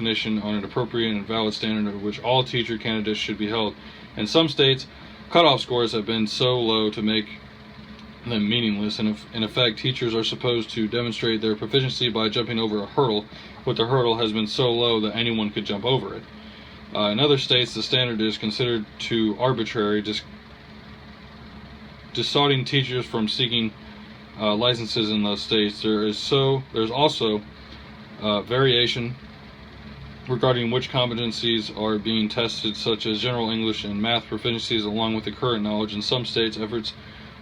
definition on an appropriate and valid standard at which all teacher candidates should be held. In some states, cutoff scores have been so low to make them meaningless, and in effect, teachers are supposed to demonstrate their proficiency by jumping over a hurdle, but the hurdle has been so low that anyone could jump over it. In other states, the standard is considered too arbitrary, dissuading teachers from seeking licenses in those states. There's also variation regarding which competencies are being tested, such as general English and math proficiencies, along with the current knowledge. In some states, efforts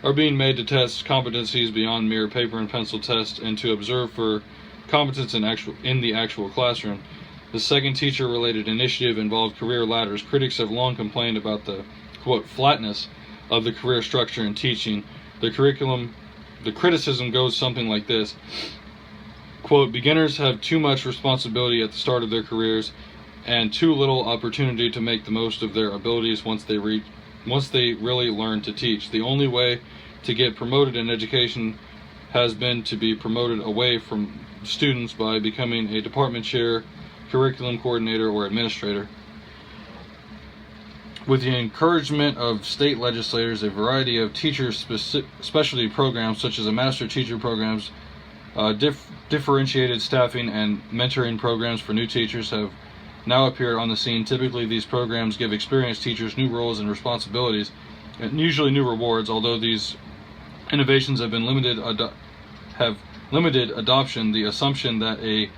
are being made to test competencies beyond mere paper and pencil tests and to observe for competence in the actual classroom. The second teacher-related initiative involved career ladders. Critics have long complained about the, quote, flatness of the career structure in teaching. The criticism goes something like this. Quote, beginners have too much responsibility at the start of their careers and too little opportunity to make the most of their abilities once they really learn to teach. The only way to get promoted in education has been to be promoted away from students by becoming a department chair, curriculum coordinator, or administrator. With the encouragement of state legislators, a variety of teacher specialty programs, such as a master teacher programs, differentiated staffing, and mentoring programs for new teachers have now appeared on the scene. Typically, these programs give experienced teachers new roles and responsibilities, and usually new rewards. Although these innovations have been limited adoption, the assumption that a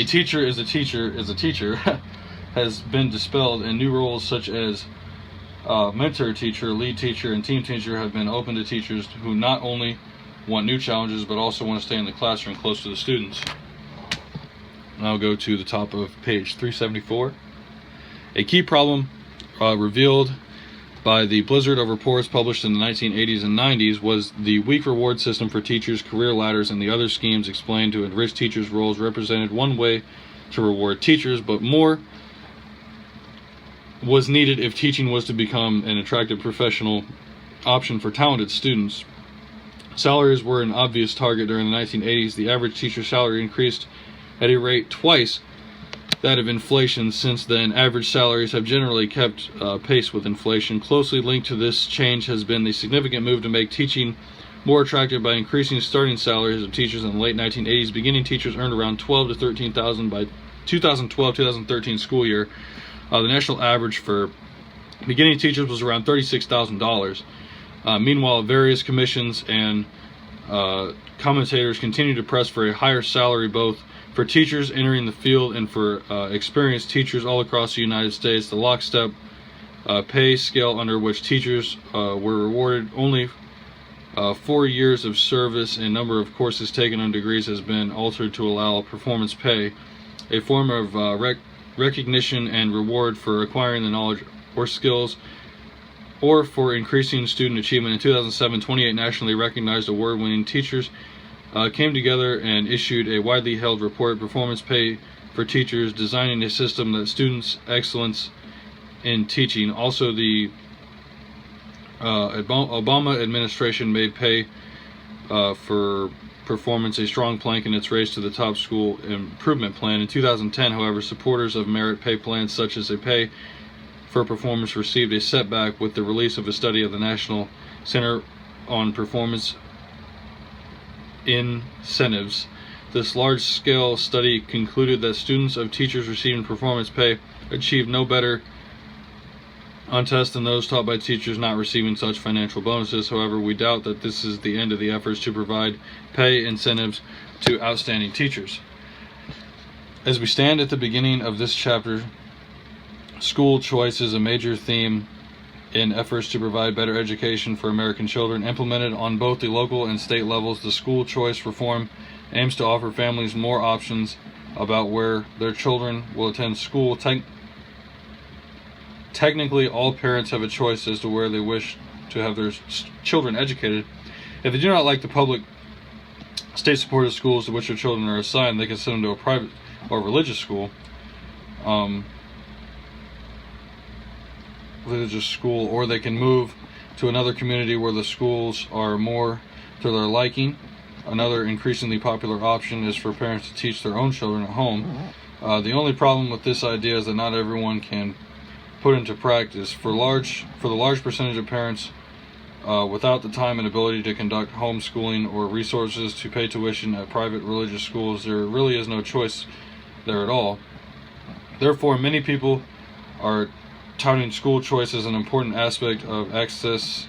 teacher is a teacher has been dispelled, and new roles such as mentor teacher, lead teacher, and team teacher have been open to teachers who not only want new challenges but also want to stay in the classroom close to the students. I'll go to the top of page 374. A key problem revealed by the blizzard of reports published in the 1980s and 90s was the weak reward system for teachers, career ladders, and the other schemes explained to enrich teachers' roles represented one way to reward teachers, but more was needed if teaching was to become an attractive professional option for talented students. Salaries were an obvious target during the 1980s. The average teacher salary increased at a rate twice that of inflation. Since then, average salaries have generally kept pace with inflation. Closely linked to this change has been the significant move to make teaching more attractive by increasing starting salaries of teachers. In the late 1980s, beginning teachers earned around $12,000 to $13,000 by 2012-2013 school year. The national average for beginning teachers was around $36,000. Meanwhile, various commissions and commentators continue to press for a higher salary, both for teachers entering the field and for experienced teachers all across the United States. The lockstep pay scale under which teachers were rewarded only 4 years of service and number of courses taken on degrees has been altered to allow performance pay, a form of recognition and reward for acquiring the knowledge or skills or for increasing student achievement. In 2007, 28 nationally recognized award-winning teachers came together and issued a widely held report, Performance Pay for Teachers, designing a system that students' excellence in teaching. Also, the Obama administration made pay for performance a strong plank in its race to the top school improvement plan. In 2010, however, supporters of merit pay plans such as a pay for performance received a setback with the release of a study of the National Center on Performance Incentives. This large-scale study concluded that students of teachers receiving performance pay achieved no better on tests than those taught by teachers not receiving such financial bonuses. However, we doubt that this is the end of the efforts to provide pay incentives to outstanding teachers. As we stand at the beginning of this chapter, school choice is a major theme in efforts to provide better education for American children. Implemented on both the local and state levels, the school choice reform aims to offer families more options about where their children will attend school. Technically, all parents have a choice as to where they wish to have their children educated. If they do not like the public state-supported schools to which their children are assigned, they can send them to a private or religious school. Or they can move to another community where the schools are more to their liking. Another increasingly popular option is for parents to teach their own children at home. The only problem with this idea is that not everyone can put into practice. For the large percentage of parents without the time and ability to conduct homeschooling or resources to pay tuition at private religious schools, there really is no choice there at all. Therefore, many people are touting school choice as an important aspect of access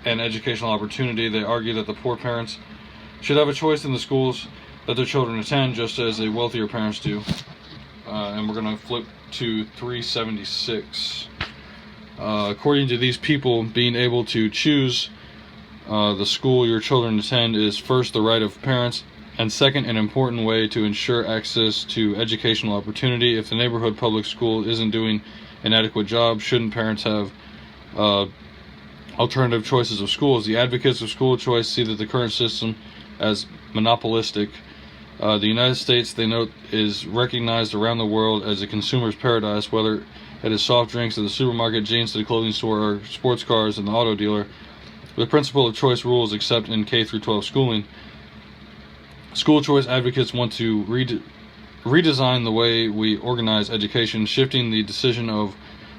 and educational opportunity. They argue that the poor parents should have a choice in the schools that their children attend, just as the wealthier parents do. And we're going to flip to 376. According to these people, being able to choose the school your children attend is first the right of parents, and second, an important way to ensure access to educational opportunity. If the neighborhood public school isn't doing an adequate job, shouldn't parents have alternative choices of schools? The advocates of school choice see that the current system as monopolistic. The United States, they note, is recognized around the world as a consumer's paradise, whether it is soft drinks at the supermarket, jeans to the clothing store, or sports cars in the auto dealer. The principle of choice rules except in K through 12 schooling. School choice advocates want to redesign the way we organize education, shifting the decision of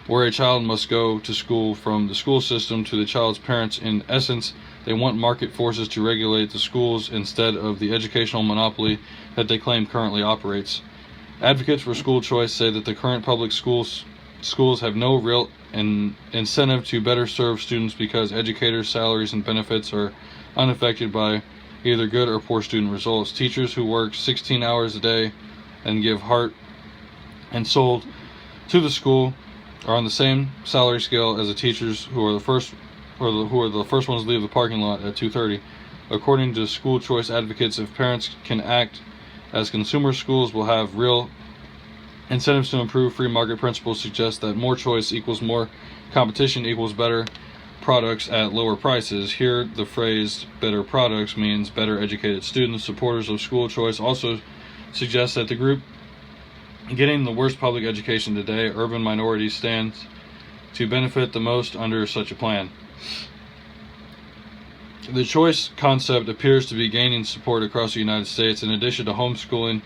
where a child must go to school from the school system to the child's parents. In essence, they want market forces to regulate the schools instead of the educational monopoly that they claim currently operates. Advocates for school choice say that the current public schools have no real incentive to better serve students because educators' salaries and benefits are unaffected by either good or poor student results. Teachers who work 16 hours a day and give heart and soul to the school are on the same salary scale as the teachers who are the first ones to leave the parking lot at 2:30. According to school choice advocates, if parents can act as consumer, schools will have real incentives to improve. Free market principles suggest that more choice equals more competition equals better products at lower prices. Here, the phrase better products means better educated students. Supporters of school choice also suggest that the group getting the worst public education today, urban minorities, stands to benefit the most under such a plan. The choice concept appears to be gaining support across the United States. In addition to homeschooling,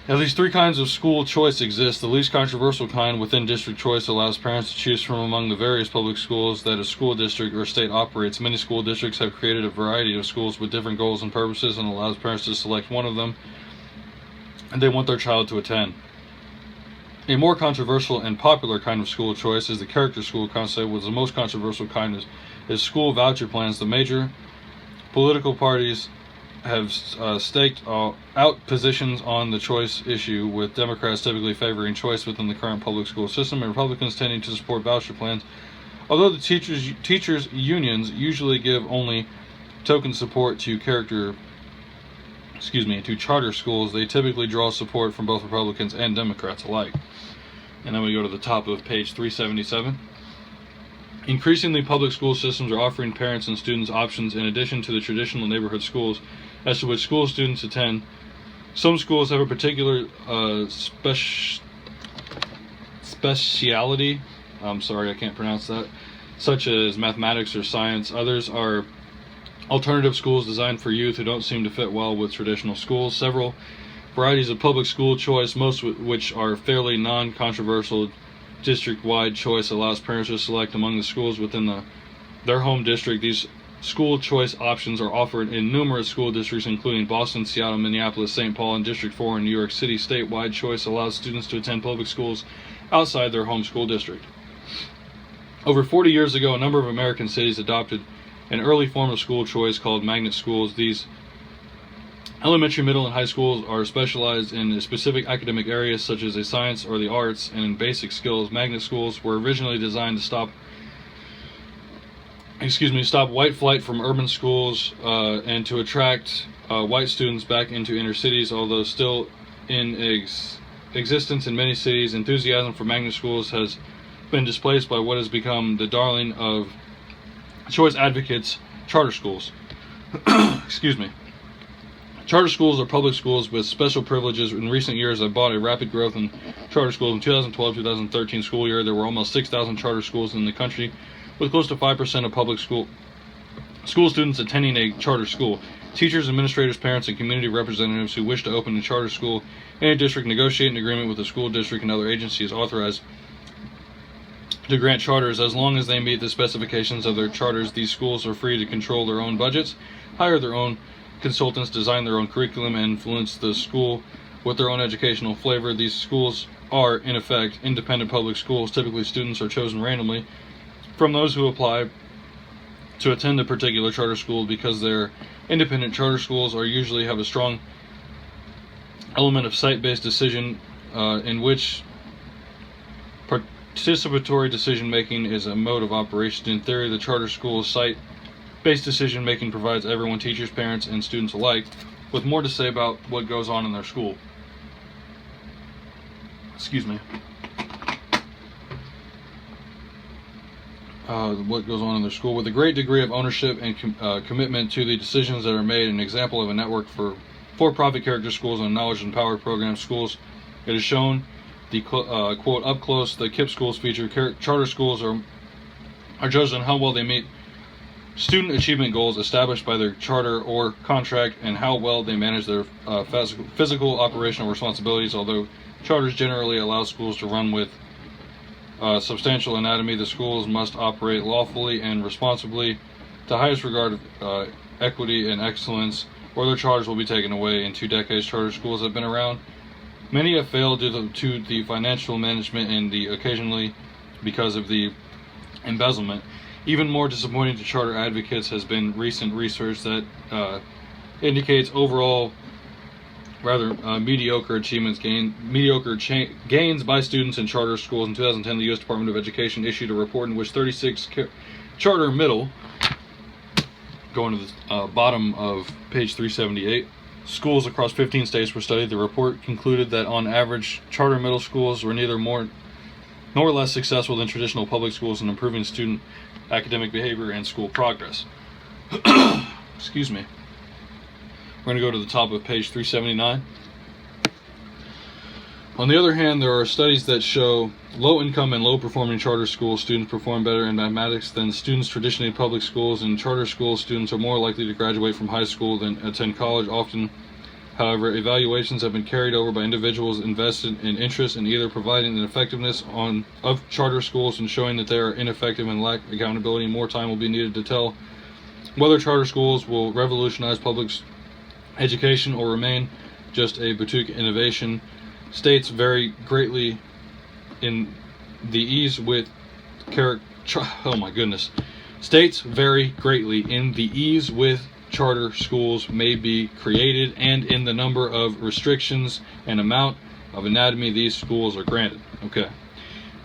at least three kinds of school choice exist. The least controversial kind, within district choice, allows parents to choose from among the various public schools that a school district or state operates. Many school districts have created a variety of schools with different goals and purposes and allows parents to select one of them and they want their child to attend. A more controversial and popular kind of school choice is the character school concept, which the most controversial kind is school voucher plans. The major political parties have staked out positions on the choice issue, with Democrats typically favoring choice within the current public school system and Republicans tending to support voucher plans. Although the teachers unions usually give only token support to charter schools, they typically draw support from both Republicans and Democrats alike. And then we go to the top of page 377. Increasingly, public school systems are offering parents and students options in addition to the traditional neighborhood schools as to which school students attend. Some schools have a particular speciality, I'm sorry, I can't pronounce that, such as mathematics or science. Others are alternative schools designed for youth who don't seem to fit well with traditional schools. Several varieties of public school choice, most which are fairly non-controversial. District-wide choice allows parents to select among the schools within their home district. These school choice options are offered in numerous school districts, including Boston, Seattle, Minneapolis, St. Paul, and District 4 in New York City. Statewide choice allows students to attend public schools outside their home school district. Over 40 years ago, a number of American cities adopted an early form of school choice called magnet schools. These elementary, middle, and high schools are specialized in specific academic areas such as a science or the arts and in basic skills. Magnet schools were originally designed to stop white flight from urban schools and to attract white students back into inner cities. Although still in existence in many cities, enthusiasm for magnet schools has been displaced by what has become the darling of choice advocates, charter schools. Charter schools are public schools with special privileges. In recent years, have brought a rapid growth in charter schools. In 2012-2013 school year, there were almost 6,000 charter schools in the country, with close to 5% of public school students attending a charter school. Teachers, administrators, parents, and community representatives who wish to open a charter school in a district negotiate an agreement with the school district and other agencies authorized to grant charters. As long as they meet the specifications of their charters, these schools are free to control their own budgets, hire their own consultants, design their own curriculum, and influence the school with their own educational flavor. These schools are, in effect, independent public schools. Typically, students are chosen randomly from those who apply to attend a particular charter school. Because they're independent, charter schools are usually have a strong element of site-based decision in which participatory decision-making is a mode of operation. In theory, the charter school's site-based decision-making provides everyone, teachers, parents, and students alike, with more to say about what goes on in their school. Excuse me. What goes on in their school. With a great degree of ownership and commitment to the decisions that are made. An example of a network for-profit character schools and knowledge and power program schools. It is shown the quote up close. The KIPP schools feature charter schools are judged on how well they meet student achievement goals established by their charter or contract and how well they manage their physical operational responsibilities. Although charters generally allow schools to run with substantial anatomy, the schools must operate lawfully and responsibly to highest regard of equity and excellence, or their charters will be taken away. In 2 decades, charter schools have been around. Many have failed due to the financial management and occasionally because of the embezzlement. Even more disappointing to charter advocates has been recent research that indicates overall mediocre gains by students in charter schools. In 2010, the U.S. Department of Education issued a report in which 36 charter middle, going to the bottom of page 378, schools across 15 states were studied. The report concluded that on average, charter middle schools were neither more nor less successful than traditional public schools in improving student academic behavior and school progress. Excuse me. We're going to go to the top of page 379. On the other hand, there are studies that show low-income and low-performing charter school students perform better in mathematics than students traditionally in public schools. In charter school, students are more likely to graduate from high school than attend college. Often, however, evaluations have been carried over by individuals invested in interest in either providing the effectiveness of charter schools and showing that they are ineffective and lack accountability. More time will be needed to tell whether charter schools will revolutionize public education or remain just a boutique innovation. States vary greatly in the ease with States vary greatly in the ease with charter schools may be created and in the number of restrictions and amount of anatomy these schools are granted. Okay.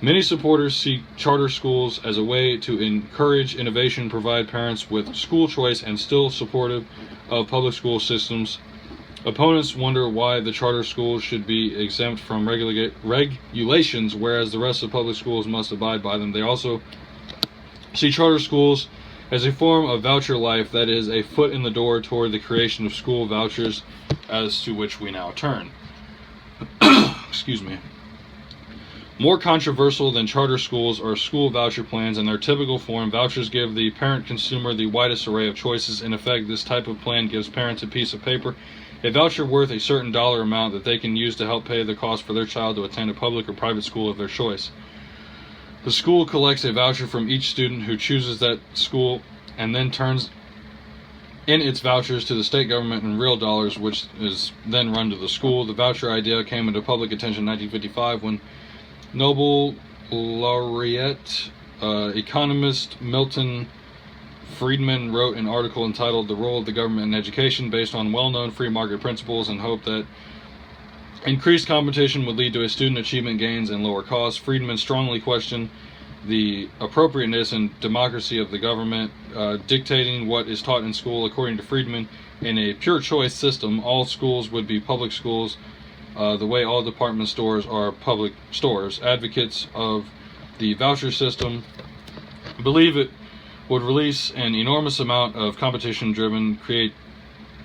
Many supporters see charter schools as a way to encourage innovation, provide parents with school choice, and still supportive of public school systems. Opponents wonder why the charter schools should be exempt from regulations, whereas the rest of public schools must abide by them. They also see charter schools as a form of voucher life, that is, a foot in the door toward the creation of school vouchers, as to which we now turn. Excuse me. More controversial than charter schools are school voucher plans. In their typical form, vouchers give the parent consumer the widest array of choices. In effect, this type of plan gives parents a piece of paper, a voucher worth a certain dollar amount that they can use to help pay the cost for their child to attend a public or private school of their choice. The school collects a voucher from each student who chooses that school and then turns in its vouchers to the state government in real dollars, which is then run to the school. The voucher idea came into public attention in 1955 when Nobel laureate economist Milton Friedman wrote an article entitled "The Role of the Government in Education," based on well-known free market principles, and hoped that increased competition would lead to student achievement gains and lower costs. Friedman strongly questioned the appropriateness and democracy of the government dictating what is taught in school. According to Friedman, in a pure choice system, all schools would be public schools, the way all department stores are public stores. Advocates of the voucher system believe it would release an enormous amount of competition driven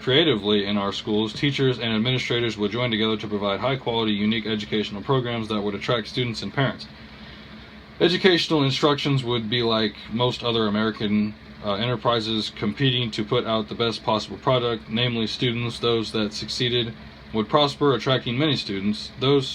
creatively in our schools. Teachers and administrators would join together to provide high quality, unique educational programs that would attract students and parents. Educational instructions would be like most other American enterprises competing to put out the best possible product, namely students. Those that succeeded would prosper, attracting many students. Those